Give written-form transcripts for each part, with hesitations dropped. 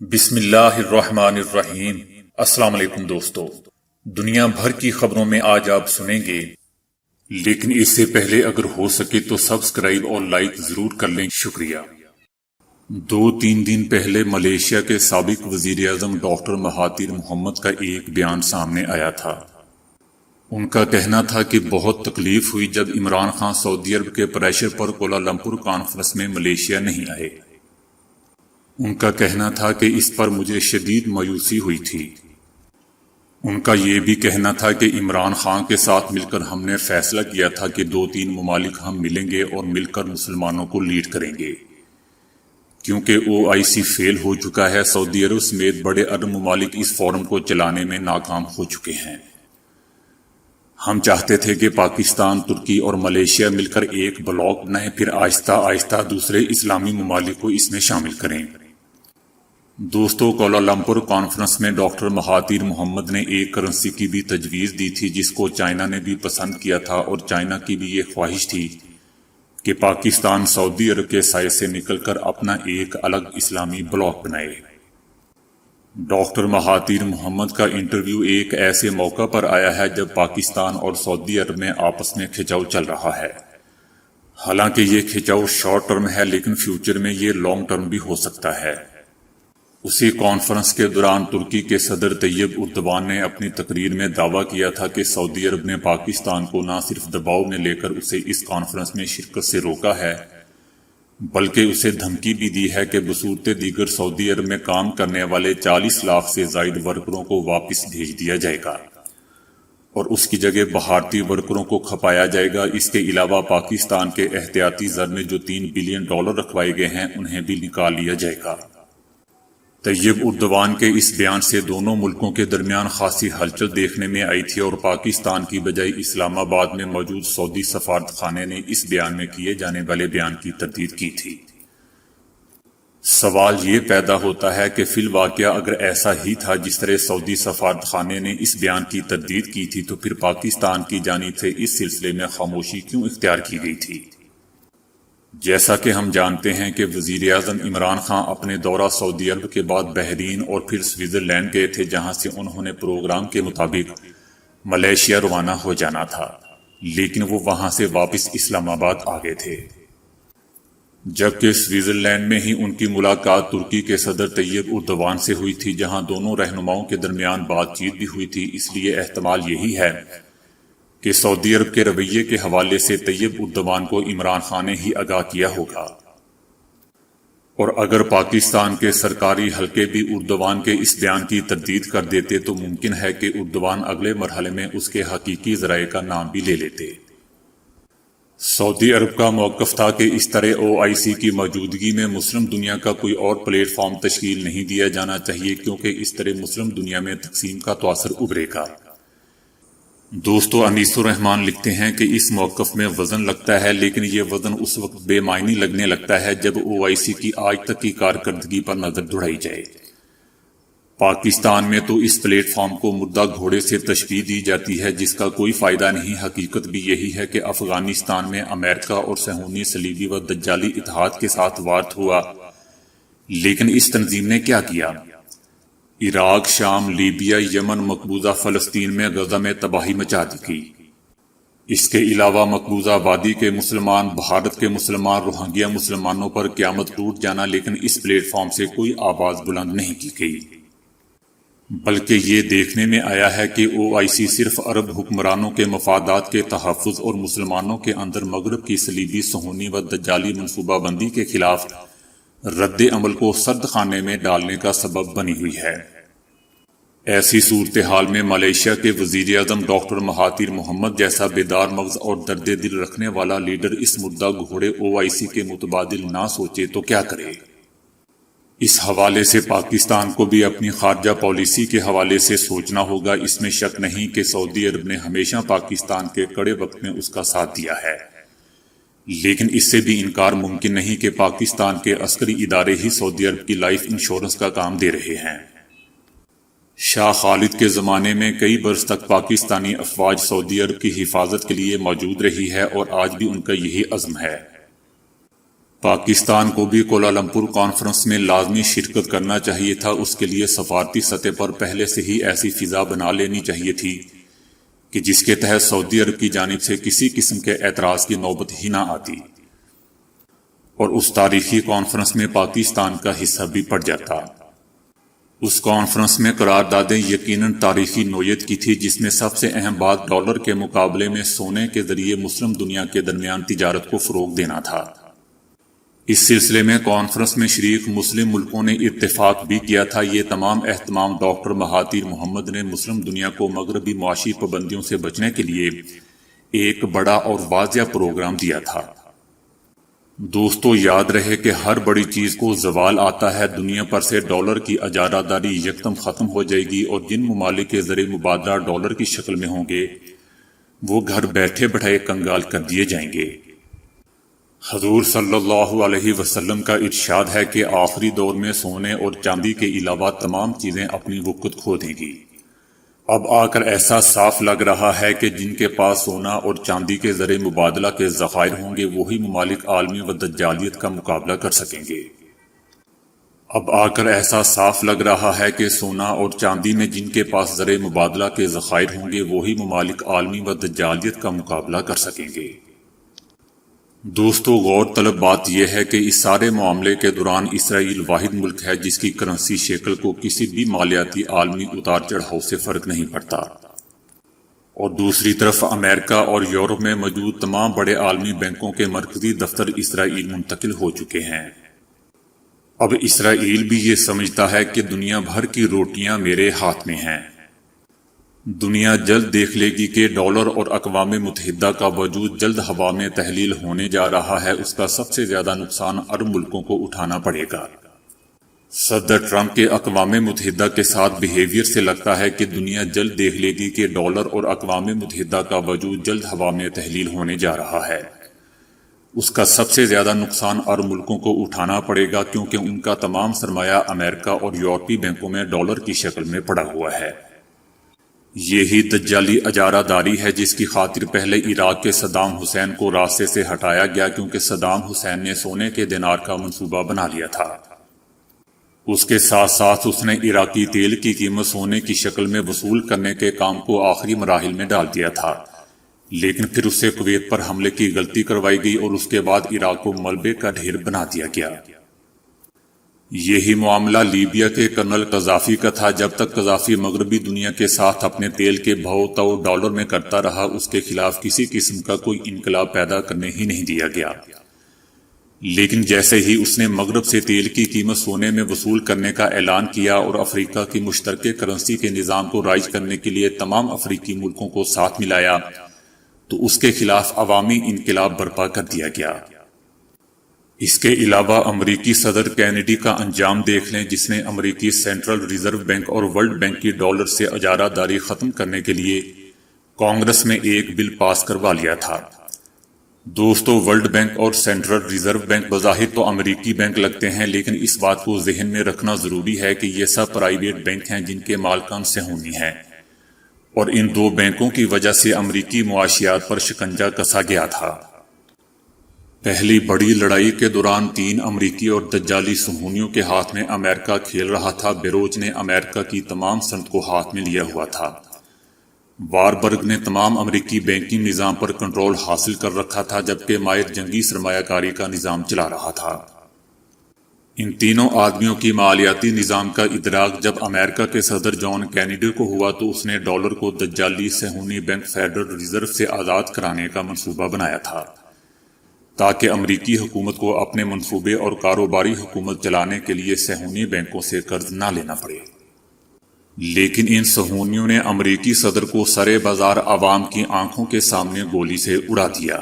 بسم اللہ الرحمن الرحیم۔ السلام علیکم دوستو، دنیا بھر کی خبروں میں آج آپ سنیں گے، لیکن اس سے پہلے اگر ہو سکے تو سبسکرائب اور لائک ضرور کر لیں، شکریہ۔ 2-3 دن پہلے ملیشیا کے سابق وزیر اعظم ڈاکٹر مہاتیر محمد کا ایک بیان سامنے آیا تھا۔ ان کا کہنا تھا کہ بہت تکلیف ہوئی جب عمران خان سعودی عرب کے پریشر پر کوالالمپور کانفرنس میں ملیشیا نہیں آئے۔ ان کا کہنا تھا کہ اس پر مجھے شدید مایوسی ہوئی تھی۔ ان کا یہ بھی کہنا تھا کہ عمران خان کے ساتھ مل کر ہم نے فیصلہ کیا تھا کہ 2-3 ممالک ہم ملیں گے اور مل کر مسلمانوں کو لیڈ کریں گے، کیونکہ OIC فیل ہو چکا ہے۔ سعودی عرب سمیت بڑے عرب ممالک اس فورم کو چلانے میں ناکام ہو چکے ہیں۔ ہم چاہتے تھے کہ پاکستان، ترکی اور ملیشیا مل کر ایک بلاک بنائیں، پھر آہستہ آہستہ دوسرے اسلامی ممالک کو اس میں شامل کریں۔ دوستو، کوالالمپور کانفرنس میں ڈاکٹر مہاتیر محمد نے ایک کرنسی کی بھی تجویز دی تھی جس کو چائنا نے بھی پسند کیا تھا، اور چائنا کی بھی یہ خواہش تھی کہ پاکستان سعودی عرب کے سائے سے نکل کر اپنا ایک الگ اسلامی بلاک بنائے۔ ڈاکٹر مہاتیر محمد کا انٹرویو ایک ایسے موقع پر آیا ہے جب پاکستان اور سعودی عرب میں آپس میں کھچاؤ چل رہا ہے۔ حالانکہ یہ کھچاؤ شارٹ ٹرم ہے، لیکن فیوچر میں یہ لانگ ٹرم بھی ہو سکتا ہے۔ اسی کانفرنس کے دوران ترکی کے صدر طیب اردوان نے اپنی تقریر میں دعویٰ کیا تھا کہ سعودی عرب نے پاکستان کو نہ صرف دباؤ میں لے کر اسے اس کانفرنس میں شرکت سے روکا ہے، بلکہ اسے دھمکی بھی دی ہے کہ بصورت دیگر سعودی عرب میں کام کرنے والے 40 لاکھ سے زائد ورکروں کو واپس بھیج دیا جائے گا اور اس کی جگہ بھارتی ورکروں کو کھپایا جائے گا۔ اس کے علاوہ پاکستان کے احتیاطی زر میں جو $3 بلین رکھوائے گئے ہیں انہیں بھی نکال لیا جائے گا۔ طیب اردوان کے اس بیان سے دونوں ملکوں کے درمیان خاصی ہلچل دیکھنے میں آئی تھی، اور پاکستان کی بجائے اسلام آباد میں موجود سعودی سفارت خانے نے اس بیان میں کیے جانے والے بیان کی تردید کی تھی۔ سوال یہ پیدا ہوتا ہے کہ فی الواقعہ اگر ایسا ہی تھا جس طرح سعودی سفارت خانے نے اس بیان کی تردید کی تھی، تو پھر پاکستان کی جانب سے اس سلسلے میں خاموشی کیوں اختیار کی گئی تھی؟ جیسا کہ ہم جانتے ہیں کہ وزیر اعظم عمران خان اپنے دورہ سعودی عرب کے بعد بحرین اور پھر سوئٹزرلینڈ گئے تھے، جہاں سے انہوں نے پروگرام کے مطابق ملیشیا روانہ ہو جانا تھا، لیکن وہ وہاں سے واپس اسلام آباد آ گئے تھے۔ جبکہ سوئٹزرلینڈ میں ہی ان کی ملاقات ترکی کے صدر طیب اردوان سے ہوئی تھی، جہاں دونوں رہنماؤں کے درمیان بات چیت بھی ہوئی تھی۔ اس لیے احتمال یہی ہے کہ سعودی عرب کے رویے کے حوالے سے طیب اردوان کو عمران خان نے ہی آگاہ کیا ہوگا، اور اگر پاکستان کے سرکاری حلقے بھی اردوان کے اس بیان کی تردید کر دیتے تو ممکن ہے کہ اردوان اگلے مرحلے میں اس کے حقیقی ذرائع کا نام بھی لے لیتے۔ سعودی عرب کا موقف تھا کہ اس طرح OIC کی موجودگی میں مسلم دنیا کا کوئی اور پلیٹ فارم تشکیل نہیں دیا جانا چاہیے، کیونکہ اس طرح مسلم دنیا میں تقسیم کا تو اثر ابھرے گا۔ دوستو، انیس الرحمان لکھتے ہیں کہ اس موقف میں وزن لگتا ہے، لیکن یہ وزن اس وقت بے معنی لگنے لگتا ہے جب OIC کی آج تک کی کارکردگی پر نظر دوڑائی جائے۔ پاکستان میں تو اس پلیٹ فارم کو مردہ گھوڑے سے تشبیہ دی جاتی ہے، جس کا کوئی فائدہ نہیں۔ حقیقت بھی یہی ہے کہ افغانستان میں امریکہ اور صہیونی صلیبی و دجالی اتحاد کے ساتھ وار ہوا، لیکن اس تنظیم نے کیا کیا؟ عراق، شام، لیبیا، یمن، مقبوضہ فلسطین میں غزہ میں تباہی مچا دی۔ اس کے علاوہ مقبوضہ وادی کے مسلمان، بھارت کے مسلمان، روہنگیا مسلمانوں پر قیامت ٹوٹ جانا، لیکن اس پلیٹ فارم سے کوئی آواز بلند نہیں کی گئی۔ بلکہ یہ دیکھنے میں آیا ہے کہ OIC صرف عرب حکمرانوں کے مفادات کے تحفظ اور مسلمانوں کے اندر مغرب کی صلیبی، صہیونی و دجالی منصوبہ بندی کے خلاف رد عمل کو سرد خانے میں ڈالنے کا سبب بنی ہوئی ہے۔ ایسی صورتحال میں ملیشیا کے وزیر اعظم ڈاکٹر مہاتیر محمد جیسا بیدار مغز اور درد دل رکھنے والا لیڈر اس مردہ گھوڑے OIC کے متبادل نہ سوچے تو کیا کرے؟ اس حوالے سے پاکستان کو بھی اپنی خارجہ پالیسی کے حوالے سے سوچنا ہوگا۔ اس میں شک نہیں کہ سعودی عرب نے ہمیشہ پاکستان کے کڑے وقت میں اس کا ساتھ دیا ہے، لیکن اس سے بھی انکار ممکن نہیں کہ پاکستان کے عسکری ادارے ہی سعودی عرب کی لائف انشورنس کا کام دے رہے ہیں۔ شاہ خالد کے زمانے میں کئی برس تک پاکستانی افواج سعودی عرب کی حفاظت کے لیے موجود رہی ہے، اور آج بھی ان کا یہی عزم ہے۔ پاکستان کو بھی کوالالمپور کانفرنس میں لازمی شرکت کرنا چاہیے تھا۔ اس کے لیے سفارتی سطح پر پہلے سے ہی ایسی فضا بنا لینی چاہیے تھی کہ جس کے تحت سعودی عرب کی جانب سے کسی قسم کے اعتراض کی نوبت ہی نہ آتی اور اس تاریخی کانفرنس میں پاکستان کا حصہ بھی پڑ جاتا۔ اس کانفرنس میں قراردادیں یقیناً تاریخی نوعیت کی تھی، جس میں سب سے اہم بات ڈالر کے مقابلے میں سونے کے ذریعے مسلم دنیا کے درمیان تجارت کو فروغ دینا تھا۔ اس سلسلے میں کانفرنس میں شریک مسلم ملکوں نے اتفاق بھی کیا تھا۔ یہ تمام اہتمام ڈاکٹر مہاتیر محمد نے مسلم دنیا کو مغربی معاشی پابندیوں سے بچنے کے لیے ایک بڑا اور واضح پروگرام دیا تھا۔ دوستو، یاد رہے کہ ہر بڑی چیز کو زوال آتا ہے۔ دنیا پر سے ڈالر کی اجارہ داری یکدم ختم ہو جائے گی اور جن ممالک کے زر مبادلہ ڈالر کی شکل میں ہوں گے وہ گھر بیٹھے بٹھائے کنگال کر دیے جائیں گے۔ حضور صلی اللہ علیہ وسلم کا ارشاد ہے کہ آخری دور میں سونے اور چاندی کے علاوہ تمام چیزیں اپنی وقت کھو دیں گی۔ اب آ کر ایسا صاف لگ رہا ہے کہ جن کے پاس سونا اور چاندی کے زر مبادلہ کے ذخائر ہوں گے وہی ممالک عالمی و دجالیت کا مقابلہ کر سکیں گے۔ اب آ کر ایسا صاف لگ رہا ہے کہ سونا اور چاندی میں جن کے پاس زر مبادلہ کے ذخائر ہوں گے وہی ممالک عالمی و دجالیت کا مقابلہ کر سکیں گے۔ دوستو، غور طلب بات یہ ہے کہ اس سارے معاملے کے دوران اسرائیل واحد ملک ہے جس کی کرنسی شیکل کو کسی بھی مالیاتی عالمی اتار چڑھاؤ سے فرق نہیں پڑتا، اور دوسری طرف امریکہ اور یورپ میں موجود تمام بڑے عالمی بینکوں کے مرکزی دفتر اسرائیل منتقل ہو چکے ہیں۔ اب اسرائیل بھی یہ سمجھتا ہے کہ دنیا بھر کی روٹیاں میرے ہاتھ میں ہیں۔ دنیا جلد دیکھ لے گی کہ ڈالر اور اقوام متحدہ کا وجود جلد ہوا میں تحلیل ہونے جا رہا ہے۔ اس کا سب سے زیادہ نقصان عرب ملکوں کو اٹھانا پڑے گا۔ صدر ٹرمپ کے اقوام متحدہ کے ساتھ بیہیویئر سے لگتا ہے کہ دنیا جلد دیکھ لے گی کہ ڈالر اور اقوام متحدہ کا وجود جلد ہوا میں تحلیل ہونے جا رہا ہے۔ اس کا سب سے زیادہ نقصان عرب ملکوں کو اٹھانا پڑے گا کیونکہ ان کا تمام سرمایہ امریکہ اور یورپی بینکوں میں ڈالر کی شکل میں پڑا ہوا ہے۔ یہی دجالی اجارہ داری ہے جس کی خاطر پہلے عراق کے صدام حسین کو راستے سے ہٹایا گیا، کیونکہ صدام حسین نے سونے کے دینار کا منصوبہ بنا لیا تھا۔ اس کے ساتھ ساتھ اس نے عراقی تیل کی قیمت سونے کی شکل میں وصول کرنے کے کام کو آخری مراحل میں ڈال دیا تھا، لیکن پھر اس سے کویت پر حملے کی غلطی کروائی گئی اور اس کے بعد عراق کو ملبے کا ڈھیر بنا دیا گیا۔ یہی معاملہ لیبیا کے کرنل قذافی کا تھا۔ جب تک قذافی مغربی دنیا کے ساتھ اپنے تیل کے بھاؤ تو ڈالر میں کرتا رہا، اس کے خلاف کسی قسم کا کوئی انقلاب پیدا کرنے ہی نہیں دیا گیا۔ لیکن جیسے ہی اس نے مغرب سے تیل کی قیمت سونے میں وصول کرنے کا اعلان کیا اور افریقہ کی مشترکہ کرنسی کے نظام کو رائج کرنے کے لیے تمام افریقی ملکوں کو ساتھ ملایا تو اس کے خلاف عوامی انقلاب برپا کر دیا گیا۔ اس کے علاوہ امریکی صدر کینیڈی کا انجام دیکھ لیں، جس نے امریکی سینٹرل ریزرو بینک اور ورلڈ بینک کی ڈالر سے اجارہ داری ختم کرنے کے لیے کانگریس میں ایک بل پاس کروا لیا تھا۔ دوستو، ورلڈ بینک اور سینٹرل ریزرو بینک بظاہر تو امریکی بینک لگتے ہیں، لیکن اس بات کو ذہن میں رکھنا ضروری ہے کہ یہ سب پرائیویٹ بینک ہیں جن کے مالکان صہیونی ہیں، اور ان دو بینکوں کی وجہ سے امریکی معاشیات پر شکنجہ کسا گیا تھا۔ پہلی بڑی لڑائی کے دوران 3 امریکی اور دجالی صہیونیوں کے ہاتھ میں امریکہ کھیل رہا تھا۔ بیروچ نے امریکہ کی تمام صنعت کو ہاتھ میں لیا ہوا تھا۔ واربرگ نے تمام امریکی بینکنگ نظام پر کنٹرول حاصل کر رکھا تھا، جبکہ مائر جنگی سرمایہ کاری کا نظام چلا رہا تھا۔ ان تینوں آدمیوں کی مالیاتی نظام کا ادراک جب امریکہ کے صدر جان کینیڈی کو ہوا تو اس نے ڈالر کو دجالی صہیونی بینک فیڈرل ریزرو سے آزاد کرانے کا منصوبہ بنایا تھا، تاکہ امریکی حکومت کو اپنے منصوبے اور کاروباری حکومت چلانے کے لیے صہیونی بینکوں سے قرض نہ لینا پڑے۔ لیکن ان صہیونیوں نے امریکی صدر کو سرے بازار عوام کی آنکھوں کے سامنے گولی سے اڑا دیا۔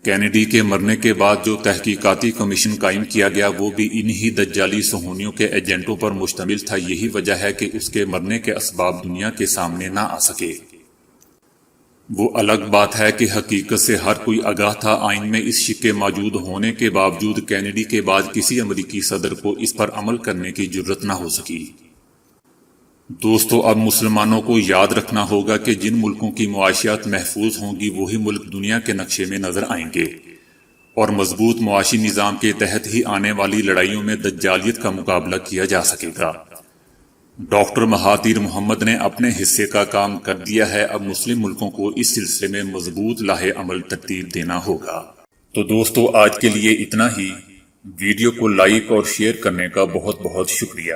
کینیڈی کے مرنے کے بعد جو تحقیقاتی کمیشن قائم کیا گیا وہ بھی انہی دجالی صہیونیوں کے ایجنٹوں پر مشتمل تھا۔ یہی وجہ ہے کہ اس کے مرنے کے اسباب دنیا کے سامنے نہ آ سکے۔ وہ الگ بات ہے کہ حقیقت سے ہر کوئی آگاہ تھا۔ آئین میں اس شق کے موجود ہونے کے باوجود کینیڈی کے بعد کسی امریکی صدر کو اس پر عمل کرنے کی جرت نہ ہو سکی۔ دوستو، اب مسلمانوں کو یاد رکھنا ہوگا کہ جن ملکوں کی معاشیات محفوظ ہوں گی وہی ملک دنیا کے نقشے میں نظر آئیں گے، اور مضبوط معاشی نظام کے تحت ہی آنے والی لڑائیوں میں دجالیت کا مقابلہ کیا جا سکے گا۔ ڈاکٹر مہاتیر محمد نے اپنے حصے کا کام کر دیا ہے، اب مسلم ملکوں کو اس سلسلے میں مضبوط لاہ عمل ترتیب دینا ہوگا۔ تو دوستو آج کے لیے اتنا ہی۔ ویڈیو کو لائک اور شیئر کرنے کا بہت بہت شکریہ۔